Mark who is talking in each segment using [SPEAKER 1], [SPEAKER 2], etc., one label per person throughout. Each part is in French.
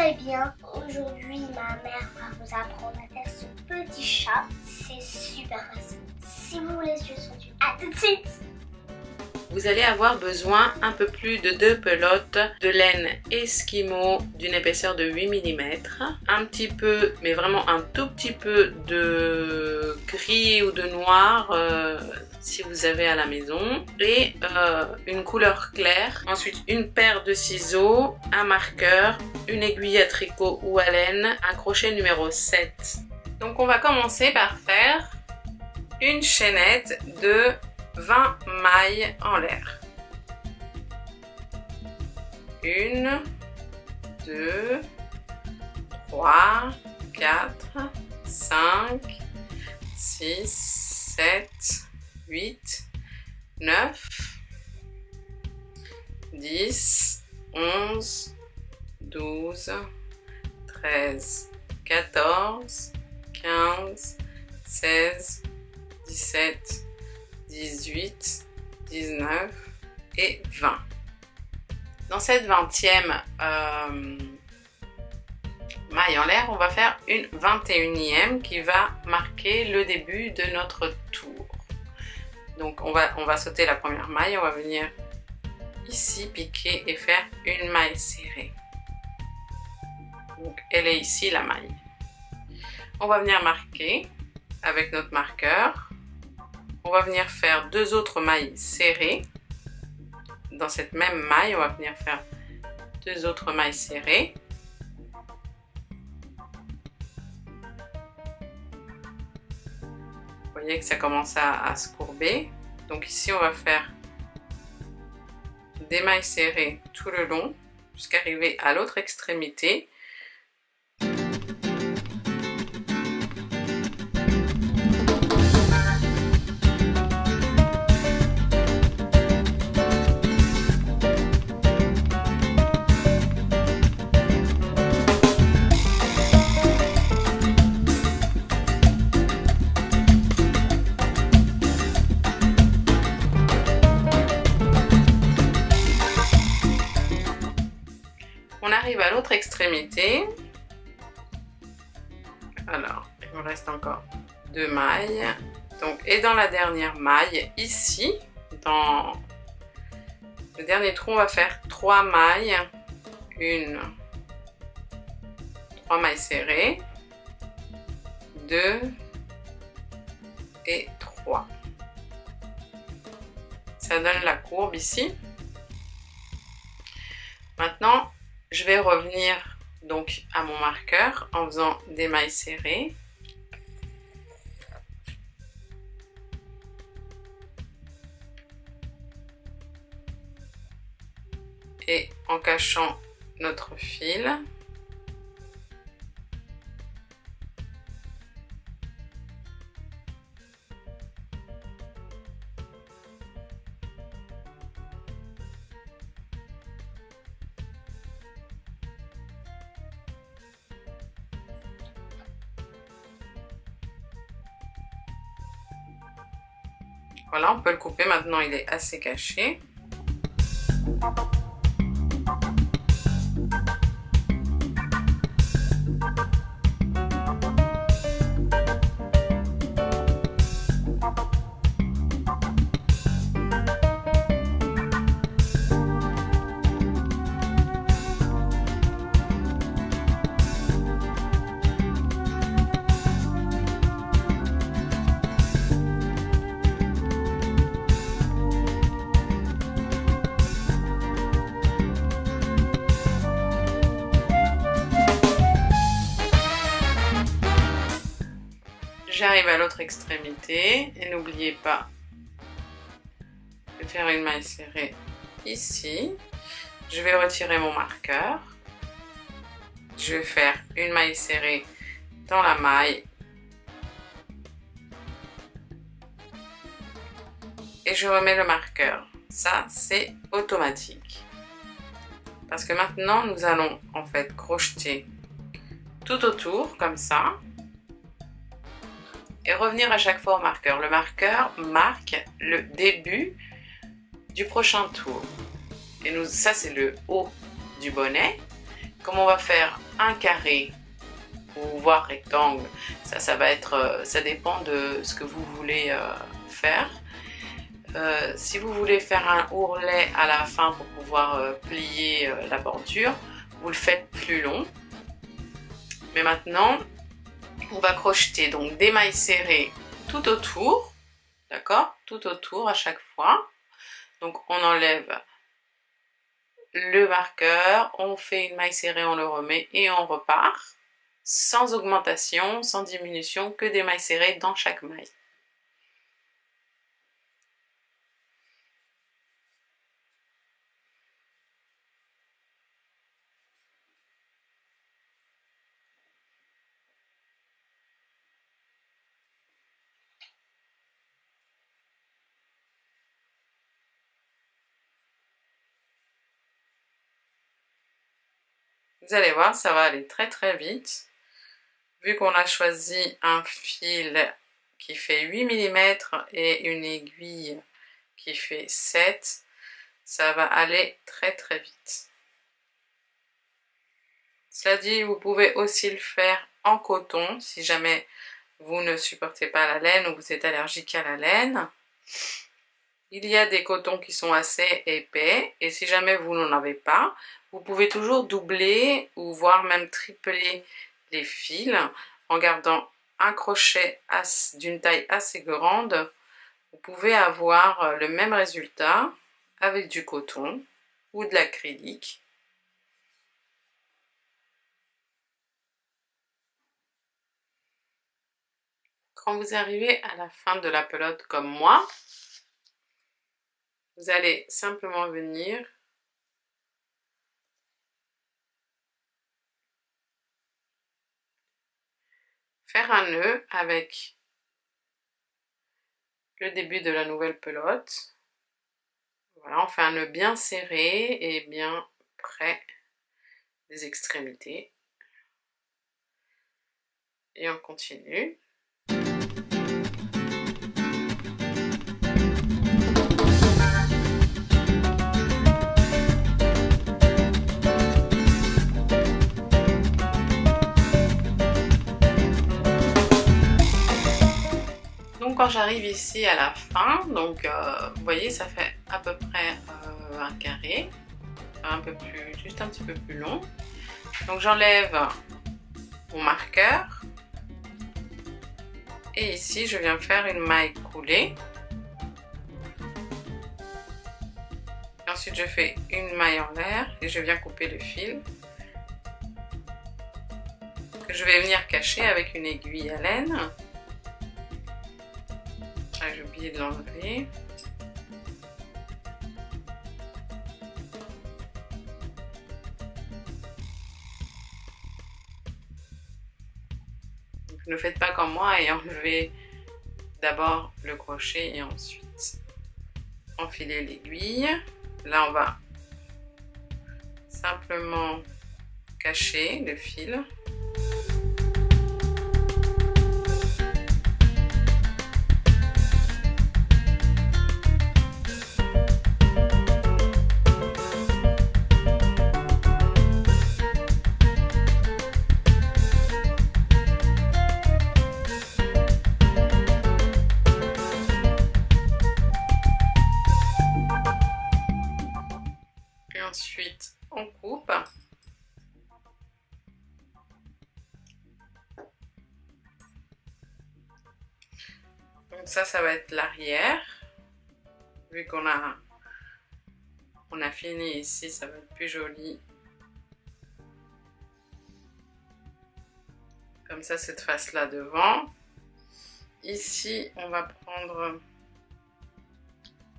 [SPEAKER 1] allez bien. Aujourd'hui, ma mère va vous apprendre à faire ce petit chat. C'est super facile. Si vous voulez suivre son tuto, à tout de suite.
[SPEAKER 2] Vous allez avoir besoin un peu plus de 2 pelotes de laine Eskimo d'une épaisseur de 8 mm, un petit peu, mais vraiment un tout petit peu de gris ou de noir si vous avez à la maison, et une couleur claire. Ensuite, une paire de ciseaux, un marqueur, une aiguille à tricot ou à laine, un crochet numéro 7. Donc on va commencer par faire une chaînette de 20 mailles en l'air. 1, 2, 3, 4, 5, 6, 7, 8, 9, 10, 11, 12, 13, 14, 15, 16, 17, 18, 19 et 20. Dans cette 20e maille en l'air, on va faire une 21e qui va marquer le début de notre tour. Donc on va sauter la première maille, on va venir ici piquer et faire une maille serrée. Donc elle est ici la maille. On va venir marquer avec notre marqueur. On va venir faire 2 autres mailles serrées. Dans cette même maille, on va venir faire 2 autres mailles serrées. Vous voyez que ça commence à se courber. Donc ici, on va faire des mailles serrées tout le long jusqu'à arriver à l'autre extrémité. On arrive à l'autre extrémité. Alors, il me reste encore 2 mailles. Donc, et dans la dernière maille, ici, dans le dernier trou, on va faire 3 mailles. 3 mailles serrées. 2 et 3. Ça donne la courbe ici. Maintenant, je vais revenir donc à mon marqueur en faisant des mailles serrées. Et en cachant notre fil. Voilà, on peut le couper maintenant, il est assez caché. J'arrive à l'autre extrémité et n'oubliez pas de faire une maille serrée ici. Je vais retirer mon marqueur. Je vais faire une maille serrée dans la maille. Et je remets le marqueur. Ça, c'est automatique. Parce que maintenant, nous allons en fait crocheter tout autour, comme ça. Et revenir à chaque fois au marqueur. Le marqueur marque le début du prochain tour. Et ça c'est le haut du bonnet. Comme on va faire un carré ou voire rectangle. Ça va être, ça dépend de ce que vous voulez faire. Si vous voulez faire un ourlet à la fin pour pouvoir plier la bordure, vous le faites plus long. Mais maintenant, on va crocheter donc des mailles serrées tout autour, d'accord? Tout autour à chaque fois. Donc on enlève le marqueur, on fait une maille serrée, on le remet et on repart. Sans augmentation, sans diminution, que des mailles serrées dans chaque maille. Vous allez voir, ça va aller très très vite. Vu qu'on a choisi un fil qui fait 8 mm et une aiguille qui fait 7, ça va aller très très vite. Cela dit, vous pouvez aussi le faire en coton si jamais vous ne supportez pas la laine ou vous êtes allergique à la laine. Il y a des cotons qui sont assez épais et si jamais vous n'en avez pas, vous pouvez toujours doubler ou voire même tripler les fils en gardant un crochet d'une taille assez grande. Vous pouvez avoir le même résultat avec du coton ou de l'acrylique. Quand vous arrivez à la fin de la pelote comme moi, vous allez simplement venir faire un nœud avec le début de la nouvelle pelote. Voilà, on fait un nœud bien serré et bien près des extrémités. Et on continue. Donc quand j'arrive ici à la fin, donc vous voyez ça fait à peu près un carré, un peu plus, juste un petit peu plus long. Donc j'enlève mon marqueur et ici je viens faire une maille coulée. Et ensuite je fais une maille en l'air et je viens couper le fil que je vais venir cacher avec une aiguille à laine. Ah, j'ai oublié de l'enlever. Ne faites pas comme moi et enlevez d'abord le crochet et ensuite enfiler l'aiguille. Là on va simplement cacher le fil. Ensuite, on coupe. Donc ça va être l'arrière. Vu qu'on a fini ici, ça va être plus joli. Comme ça, cette face-là devant. Ici, on va prendre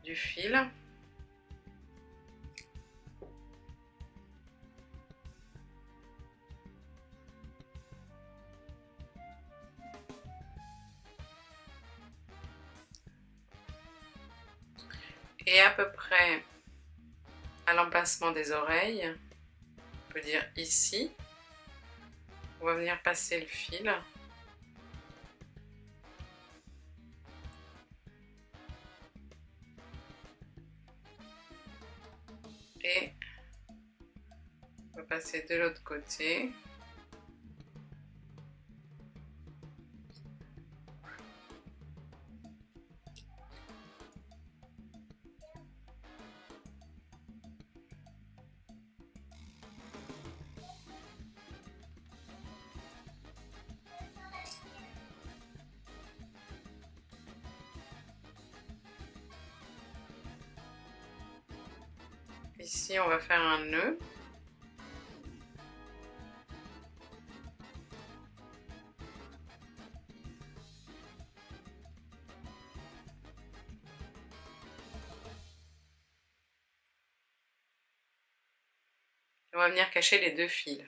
[SPEAKER 2] du fil. Et à peu près à l'emplacement des oreilles, on peut dire ici, on va venir passer le fil. Et on va passer de l'autre côté. ici on va faire un nœud. On va venir cacher les deux fils.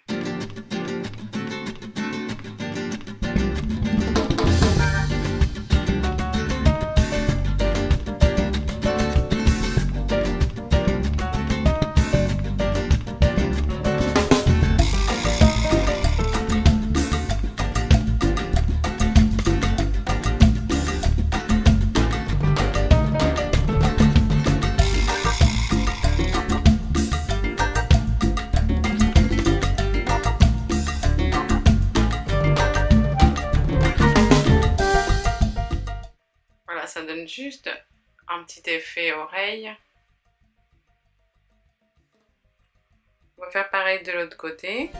[SPEAKER 2] Ça donne juste un petit effet oreille. On va faire pareil de l'autre côté.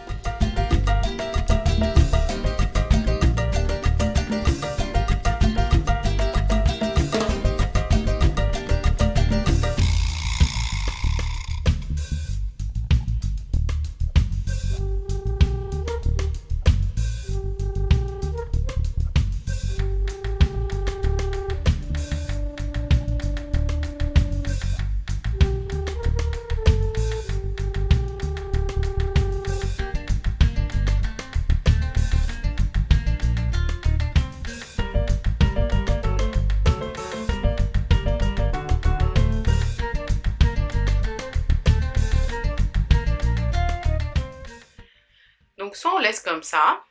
[SPEAKER 2] Donc soit on laisse comme ça,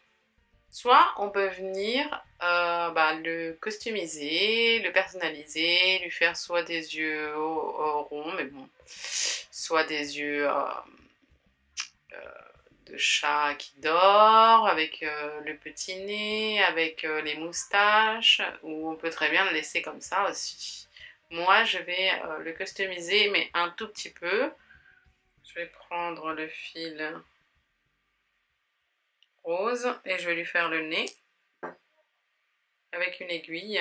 [SPEAKER 2] soit on peut venir le customiser, le personnaliser, lui faire soit des yeux ronds, mais bon, soit des yeux de chat qui dort, avec le petit nez, avec les moustaches, ou on peut très bien le laisser comme ça aussi. Moi je vais le customiser, mais un tout petit peu. Je vais prendre le fil rose et je vais lui faire le nez avec une aiguille.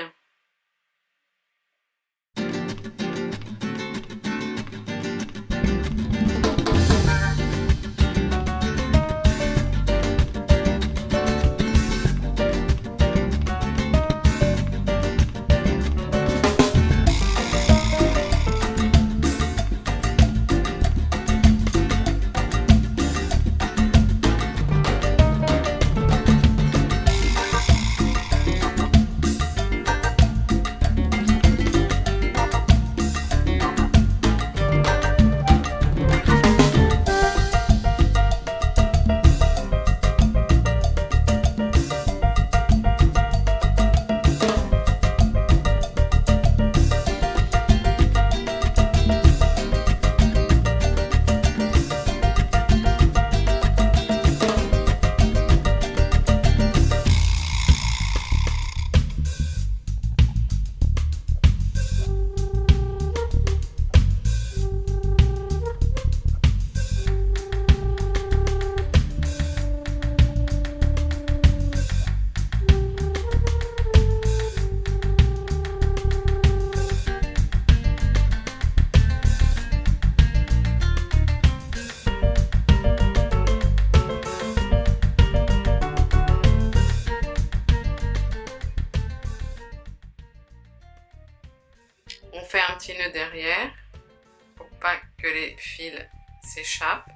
[SPEAKER 2] On fait un petit nœud derrière pour pas que les fils s'échappent.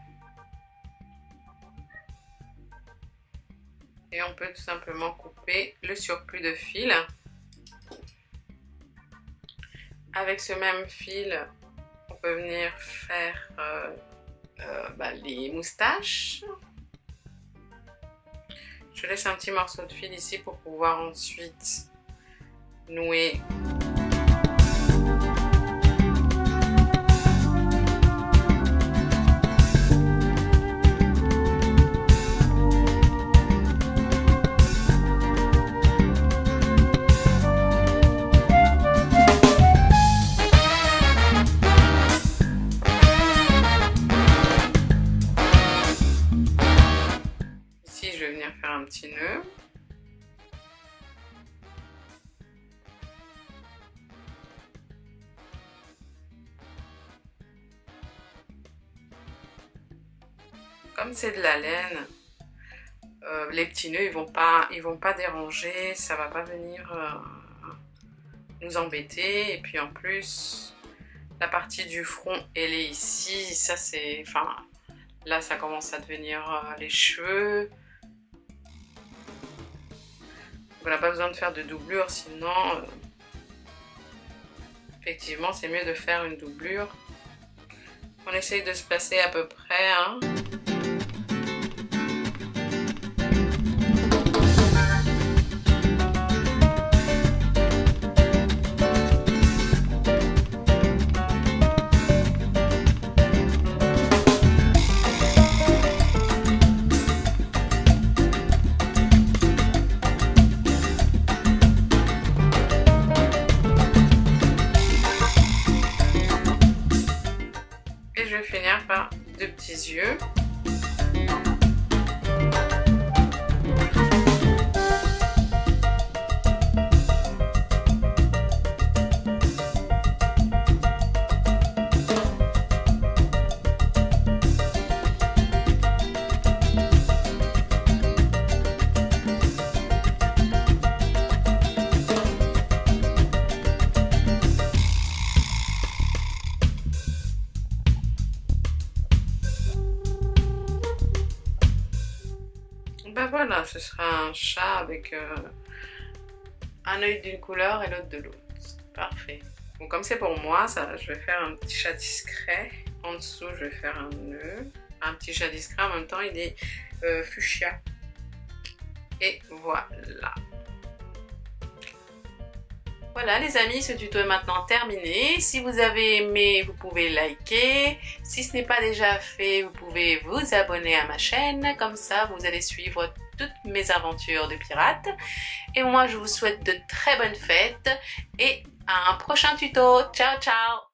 [SPEAKER 2] Et on peut tout simplement couper le surplus de fil. Avec ce même fil, on peut venir faire les moustaches. Je laisse un petit morceau de fil ici pour pouvoir ensuite nouer. Ici, je vais venir faire un petit nœud. Comme c'est de la laine, les petits nœuds ils vont pas déranger, ça va pas venir nous embêter. Et puis en plus, la partie du front elle est ici, ça c'est, enfin là ça commence à devenir les cheveux. On n'a pas besoin de faire de doublure, sinon effectivement c'est mieux de faire une doublure. On essaye de se placer à peu près, hein. Je vais finir par deux petits yeux. Ben voilà, ce sera un chat avec un œil d'une couleur et l'autre de l'autre. Parfait. Bon, comme c'est pour moi, ça, je vais faire un petit chat discret. En dessous, je vais faire un nœud. Un petit chat discret, en même temps, il est fuchsia. Et voilà. Voilà les amis, ce tuto est maintenant terminé. Si vous avez aimé, vous pouvez liker. Si ce n'est pas déjà fait, vous pouvez vous abonner à ma chaîne. Comme ça, vous allez suivre toutes mes aventures de pirate. Et moi, je vous souhaite de très bonnes fêtes et à un prochain tuto. Ciao, ciao!